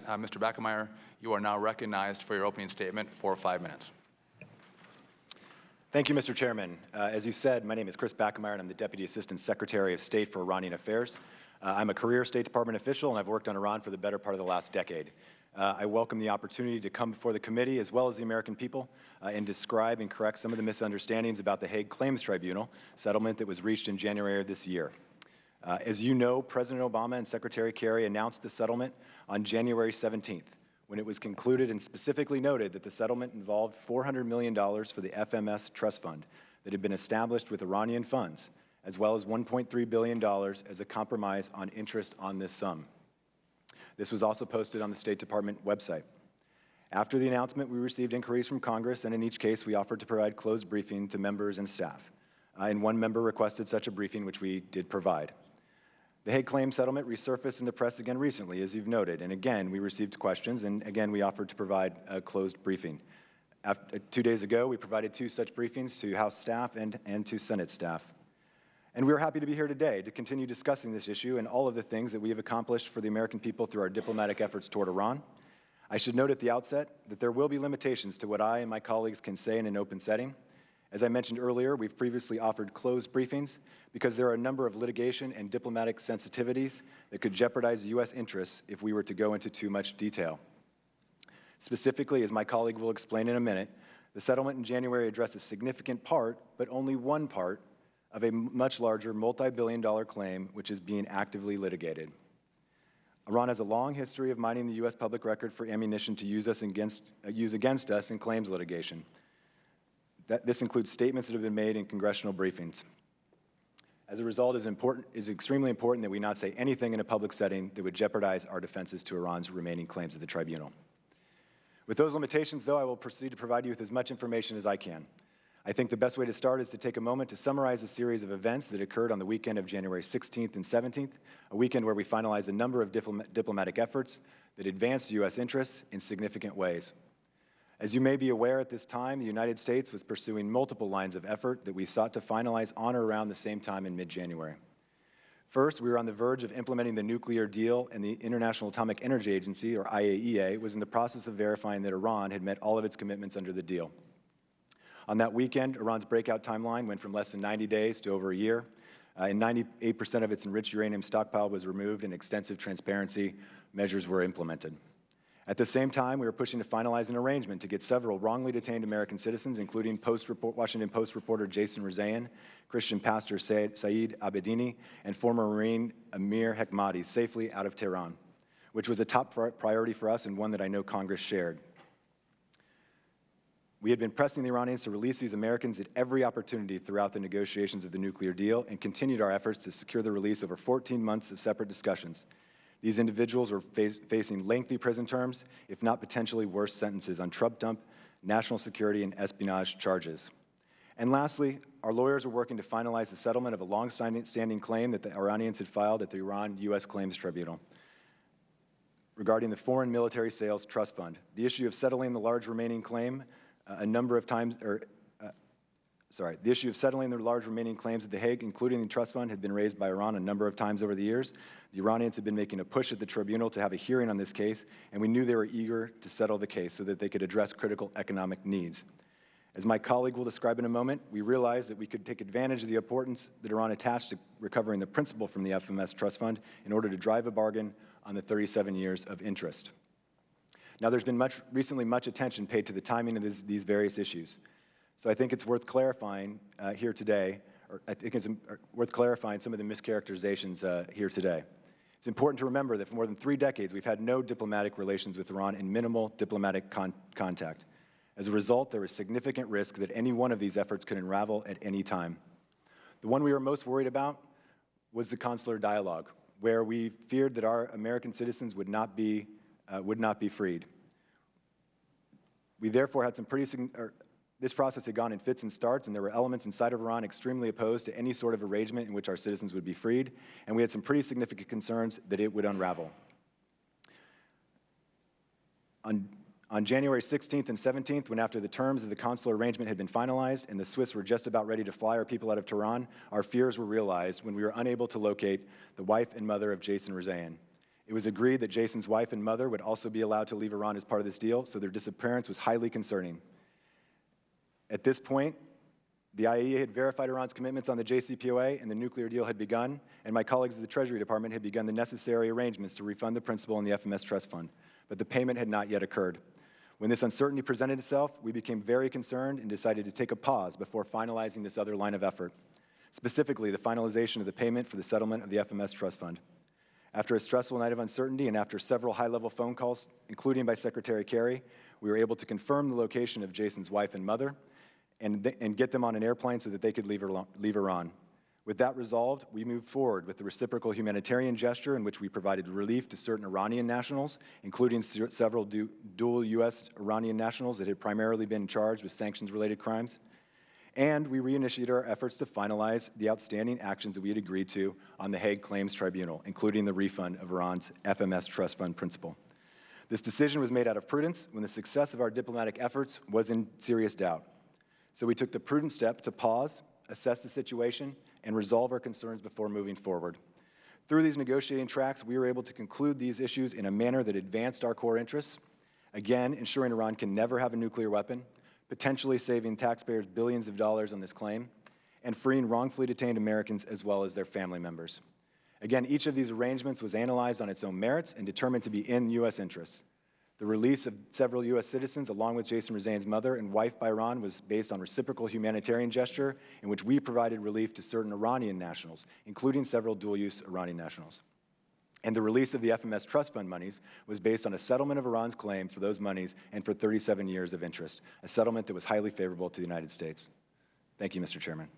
Mr. Backemeyer, you are now recognized for your opening statement for 5 minutes. Thank you, Mr. Chairman. As you said, my name is Chris Backemeyer, and I'm the Deputy Assistant Secretary of State for Iranian Affairs. I'm a career State Department official, and I've worked on Iran for the better part of the last decade. I welcome the opportunity to come before the committee, as well as the American people, and describe and correct some of the misunderstandings about the Hague Claims Tribunal settlement that was reached in January of this year. As you know, President Obama and Secretary Kerry announced the settlement on January 17th, when it was concluded and specifically noted that the settlement involved $400 million for the FMS trust fund that had been established with Iranian funds, as well as $1.3 billion as a compromise on interest on this sum. This was also posted on the State Department website. After the announcement, we received inquiries from Congress, and in each case, we offered to provide closed briefing to members and staff. And one member requested such a briefing, which we did provide. The Hague claim settlement resurfaced in the press again recently, as you've noted, and again, we received questions, and again, we offered to provide a closed briefing. 2 days ago, we provided 2 such briefings to House staff and to Senate staff. And we're happy to be here today to continue discussing this issue and all of the things that we have accomplished for the American people through our diplomatic efforts toward Iran. I should note at the outset that there will be limitations to what I and my colleagues can say in an open setting. As I mentioned earlier, we've previously offered closed briefings because there are a number of litigation and diplomatic sensitivities that could jeopardize U.S. interests if we were to go into too much detail. Specifically, as my colleague will explain in a minute, the settlement in January addressed a significant part, but only one part, of a much larger multi-billion-dollar claim which is being actively litigated. Iran has a long history of mining the U.S. public record for ammunition to use against us in claims litigation. This includes statements that have been made in congressional briefings. As a result, it is extremely important that we not say anything in a public setting that would jeopardize our defenses to Iran's remaining claims at the tribunal. With those limitations, though, I will proceed to provide you with as much information as I can. I think the best way to start is to take a moment to summarize a series of events that occurred on the weekend of January 16th and 17th, a weekend where we finalized a number of diplomatic efforts that advanced U.S. interests in significant ways. As you may be aware, at this time, the United States was pursuing multiple lines of effort that we sought to finalize on or around the same time in mid-January. First, we were on the verge of implementing the nuclear deal, and the International Atomic Energy Agency, or IAEA, was in the process of verifying that Iran had met all of its commitments under the deal. On that weekend, Iran's breakout timeline went from less than 90 days to over a year, and 98% of its enriched uranium stockpile was removed, and extensive transparency measures were implemented. At the same time, we were pushing to finalize an arrangement to get several wrongly detained American citizens, including Washington Post reporter Jason Rezaian, Christian pastor Saeed Abedini, and former Marine Amir Hekmati, safely out of Tehran, which was a top priority for us and one that I know Congress shared. We had been pressing the Iranians to release these Americans at every opportunity throughout the negotiations of the nuclear deal, and continued our efforts to secure the release over 14 months of separate discussions. These individuals were facing lengthy prison terms, if not potentially worse sentences on Trump dump, national security, and espionage charges. And lastly, our lawyers were working to finalize the settlement of a long-standing claim that the Iranians had filed at the Iran-U.S. Claims Tribunal regarding the Foreign Military Sales Trust Fund. The issue of settling the large remaining claim the issue of settling the large remaining claims at The Hague, including the trust fund, had been raised by Iran a number of times over the years. The Iranians had been making a push at the tribunal to have a hearing on this case, and we knew they were eager to settle the case so that they could address critical economic needs. As my colleague will describe in a moment, we realized that we could take advantage of the importance that Iran attached to recovering the principal from the FMS trust fund in order to drive a bargain on the 37 years of interest. Now, there's been recently much attention paid to the timing of these various issues. So I think it's worth clarifying here today, or I think it's worth clarifying some of the mischaracterizations here today. It's important to remember that for more than 3 decades, we've had no diplomatic relations with Iran and minimal diplomatic contact. As a result, there is significant risk that any one of these efforts could unravel at any time. The one we were most worried about was the consular dialogue, where we feared that our American citizens would not be freed. We therefore had this process had gone in fits and starts, and there were elements inside of Iran extremely opposed to any sort of arrangement in which our citizens would be freed, and we had some pretty significant concerns that it would unravel. On January 16th and 17th, when after the terms of the consular arrangement had been finalized and the Swiss were just about ready to fly our people out of Tehran, our fears were realized when we were unable to locate the wife and mother of Jason Rezaian. It was agreed that Jason's wife and mother would also be allowed to leave Iran as part of this deal, so their disappearance was highly concerning. At this point, the IAEA had verified Iran's commitments on the JCPOA, and the nuclear deal had begun, and my colleagues at the Treasury Department had begun the necessary arrangements to refund the principal in the FMS Trust Fund, but the payment had not yet occurred. When this uncertainty presented itself, we became very concerned and decided to take a pause before finalizing this other line of effort, specifically the finalization of the payment for the settlement of the FMS Trust Fund. After a stressful night of uncertainty and after several high-level phone calls, including by Secretary Kerry, we were able to confirm the location of Jason's wife and mother and get them on an airplane so that they could leave Iran. With that resolved, we moved forward with the reciprocal humanitarian gesture in which we provided relief to certain Iranian nationals, including several dual U.S. Iranian nationals that had primarily been charged with sanctions-related crimes. And we reinitiated our efforts to finalize the outstanding actions that we had agreed to on the Hague Claims Tribunal, including the refund of Iran's FMS Trust Fund principal. This decision was made out of prudence when the success of our diplomatic efforts was in serious doubt. So we took the prudent step to pause, assess the situation, and resolve our concerns before moving forward. Through these negotiating tracks, we were able to conclude these issues in a manner that advanced our core interests, again, ensuring Iran can never have a nuclear weapon, potentially saving taxpayers billions of dollars on this claim, and freeing wrongfully detained Americans as well as their family members. Again, each of these arrangements was analyzed on its own merits and determined to be in U.S. interests. The release of several U.S. citizens, along with Jason Rezaein's mother and wife by Iran, was based on reciprocal humanitarian gesture in which we provided relief to certain Iranian nationals, including several dual-use Iranian nationals. And the release of the FMS Trust Fund monies was based on a settlement of Iran's claim for those monies and for 37 years of interest, a settlement that was highly favorable to the United States. Thank you, Mr. Chairman.